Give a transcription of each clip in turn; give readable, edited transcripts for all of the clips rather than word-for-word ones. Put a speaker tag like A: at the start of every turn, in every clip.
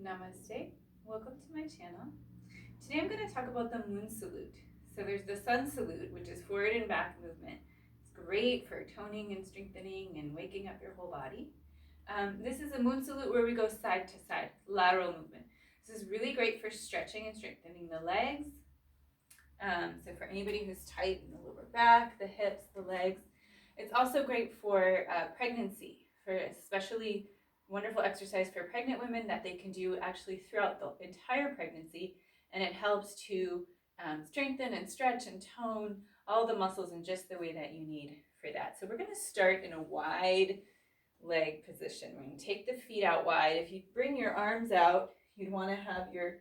A: Namaste. Welcome to my channel. Today I'm going to talk about the moon salute. So there's the sun salute, which is forward and back movement. It's great for toning and strengthening and waking up your whole body. This is a moon salute where we go side to side, lateral movement. This is really great for stretching and strengthening the legs. So for anybody who's tight in the lower back, the hips, the legs. It's also great for pregnancy, for especially wonderful exercise for pregnant women that they can do actually throughout the entire pregnancy, and it helps to strengthen and stretch and tone all the muscles in just the way that you need for that. So we're going to start in a wide leg position. We're going to take the feet out wide. If you bring your arms out, you'd want to have your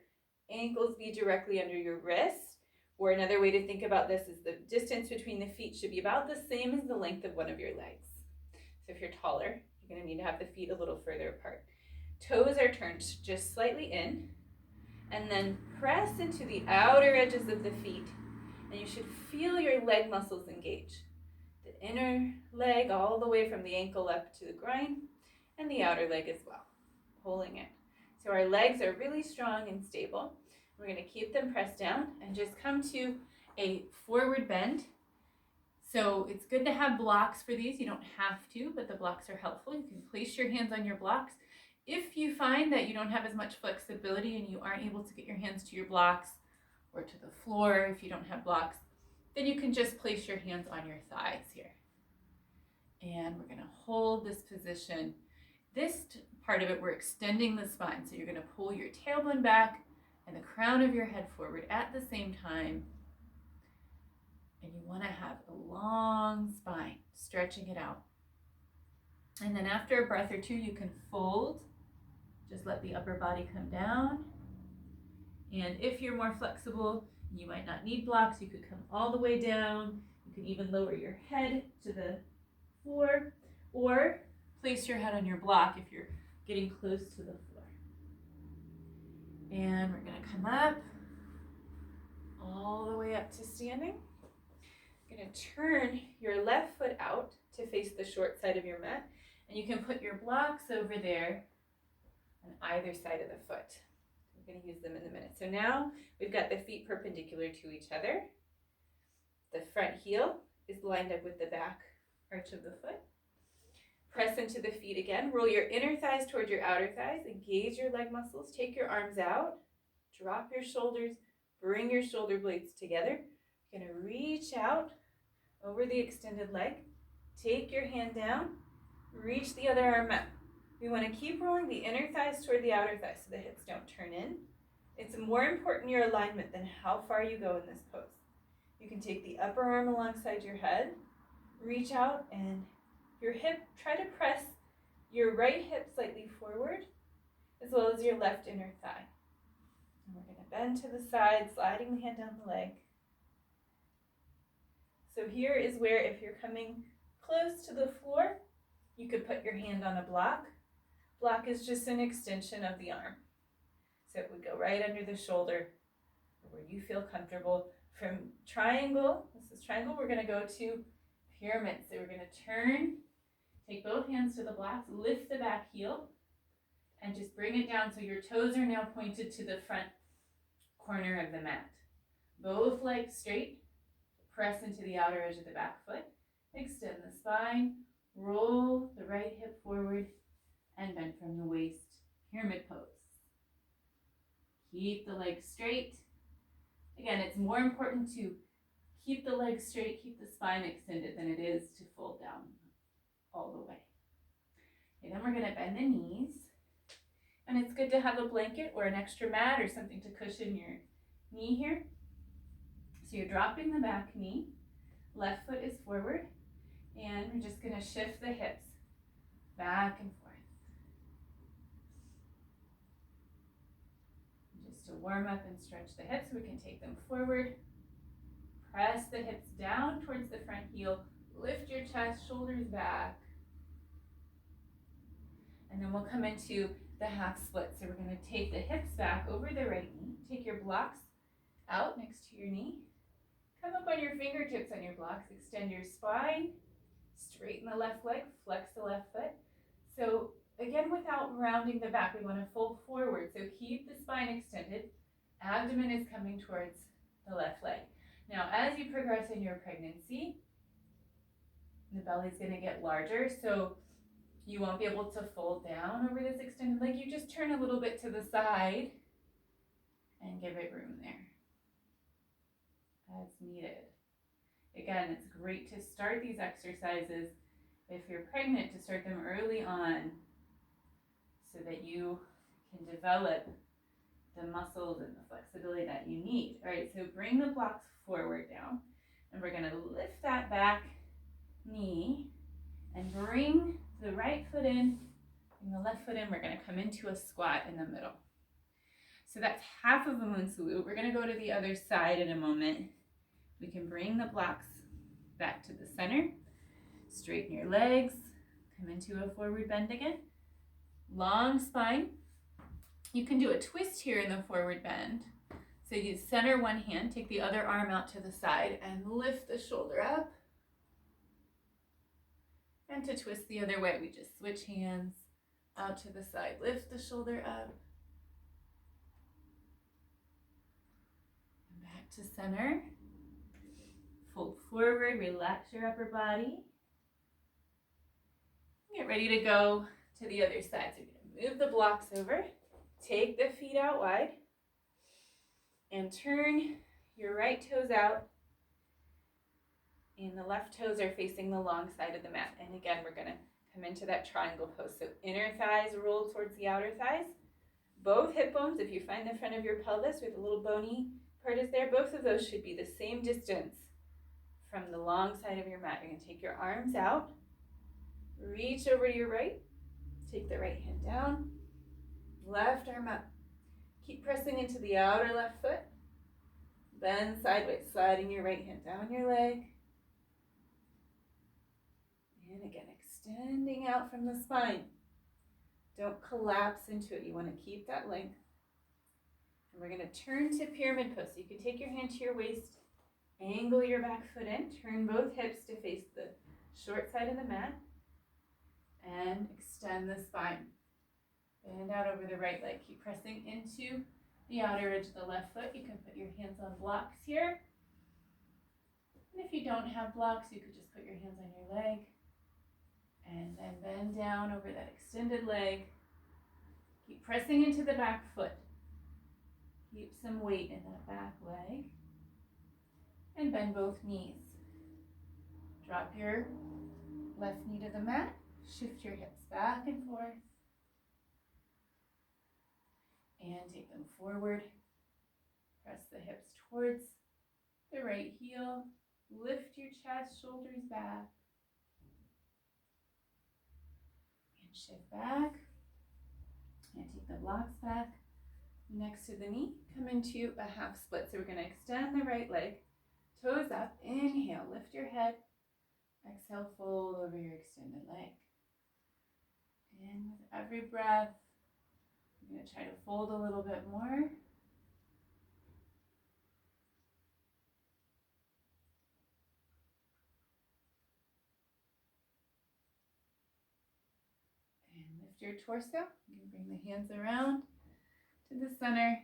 A: ankles be directly under your wrists. Or another way to think about this is the distance between the feet should be about the same as the length of one of your legs. So if you're taller, you're going to need to have the feet a little further apart. Toes are turned just slightly in, and then press into the outer edges of the feet, and you should feel your leg muscles engage. The inner leg all the way from the ankle up to the groin, and the outer leg as well, pulling it. So our legs are really strong and stable. We're going to keep them pressed down and just come to a forward bend. So it's good to have blocks for these. You don't have to, but the blocks are helpful. You can place your hands on your blocks. If you find that you don't have as much flexibility and you aren't able to get your hands to your blocks or to the floor if you don't have blocks, then you can just place your hands on your thighs here. And we're going to hold this position. This part of it, we're extending the spine. So you're going to pull your tailbone back and the crown of your head forward at the same time. And you want to have a long spine, stretching it out. And then after a breath or two, you can fold. Just let the upper body come down. And if you're more flexible, you might not need blocks. You could come all the way down. You can even lower your head to the floor, or place your head on your block if you're getting close to the floor. And we're going to come up all the way up to standing. You're going to turn your left foot out to face the short side of your mat, and you can put your blocks over there on either side of the foot. We're going to use them in a minute. So now we've got the feet perpendicular to each other. The front heel is lined up with the back arch of the foot. Press into the feet again. Roll your inner thighs toward your outer thighs. Engage your leg muscles. Take your arms out. Drop your shoulders. Bring your shoulder blades together. You're going to reach out over the extended leg. Take your hand down. Reach the other arm up. We want to keep rolling the inner thighs toward the outer thighs so the hips don't turn in. It's more important your alignment than how far you go in this pose. You can take the upper arm alongside your head. Reach out and your hip, try to press your right hip slightly forward, as well as your left inner thigh. And we're going to bend to the side, sliding the hand down the leg. So here is where, if you're coming close to the floor, you could put your hand on a block. Block is just an extension of the arm. So it would go right under the shoulder, where you feel comfortable. From triangle, this is triangle, we're going to go to pyramid. So we're going to turn, take both hands to the blocks, lift the back heel, and just bring it down so your toes are now pointed to the front corner of the mat. Both legs straight, press into the outer edge of the back foot, extend the spine, roll the right hip forward, and bend from the waist, pyramid pose. Keep the legs straight. Again, it's more important to keep the legs straight, keep the spine extended than it is to fold down all the way. Okay, then we're going to bend the knees. And it's good to have a blanket or an extra mat or something to cushion your knee here. So you're dropping the back knee, left foot is forward, and we're just going to shift the hips back and forth. Just to warm up and stretch the hips, we can take them forward. Press the hips down towards the front heel. Lift your chest, shoulders back. And then we'll come into the half split. So we're going to take the hips back over the right knee. Take your blocks out next to your knee. Come up on your fingertips on your blocks. Extend your spine. Straighten the left leg. Flex the left foot. So again, without about rounding the back. We want to fold forward. So keep the spine extended. Abdomen is coming towards the left leg. Now, as you progress in your pregnancy, the belly is going to get larger. So you won't be able to fold down over this extended leg. You just turn a little bit to the side and give it room there as needed. Again, it's great to start these exercises if you're pregnant, to start them early on so that you can develop the muscles and the flexibility that you need. All right, so bring the blocks forward now, and we're going to lift that back knee and bring the right foot in and the left foot in. We're going to come into a squat in the middle. So that's half of a moon salute. We're going to go to the other side in a moment. We can bring the blocks back to the center. Straighten your legs. Come into a forward bend again. Long spine. You can do a twist here in the forward bend. So you center one hand, take the other arm out to the side, and lift the shoulder up. And to twist the other way, we just switch hands out to the side. Lift the shoulder up. And back to center. Fold forward, relax your upper body. Get ready to go to the other side. So you're going to move the blocks over. Take the feet out wide. And turn your right toes out. And the left toes are facing the long side of the mat. And again, we're going to come into that triangle pose. So inner thighs roll towards the outer thighs. Both hip bones, if you find the front of your pelvis where the little bony part is there, both of those should be the same distance from the long side of your mat. You're going to take your arms out. Reach over to your right. Take the right hand down. Left arm up. Keep pressing into the outer left foot. Bend sideways, sliding your right hand down your leg. And again, extending out from the spine. Don't collapse into it. You want to keep that length. And we're going to turn to pyramid pose. So you can take your hand to your waist, angle your back foot in, turn both hips to face the short side of the mat, and extend the spine. Bend out over the right leg. Keep pressing into the outer edge of the left foot. You can put your hands on blocks here. And if you don't have blocks, you could just put your hands on your leg. And then bend down over that extended leg. Keep pressing into the back foot. Keep some weight in that back leg. And bend both knees. Drop your left knee to the mat. Shift your hips back and forth. And take them forward. Press the hips towards the right heel. Lift your chest, shoulders back. And shift back. And take the blocks back next to the knee. Come into a half split. So we're going to extend the right leg. Toes up. Inhale. Lift your head. Exhale. Fold over your extended leg. And with every breath, I'm going to try to fold a little bit more. And lift your torso. You can bring the hands around to the center.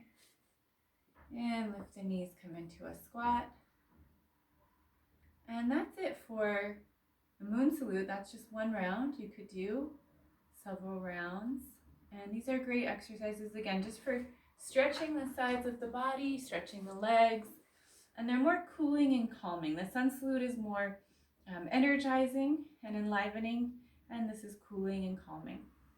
A: And lift the knees, come into a squat. And that's it for the moon salute. That's just one round. You could do several rounds. And these are great exercises, again, just for stretching the sides of the body, stretching the legs, and they're more cooling and calming. The sun salute is more energizing and enlivening, and this is cooling and calming.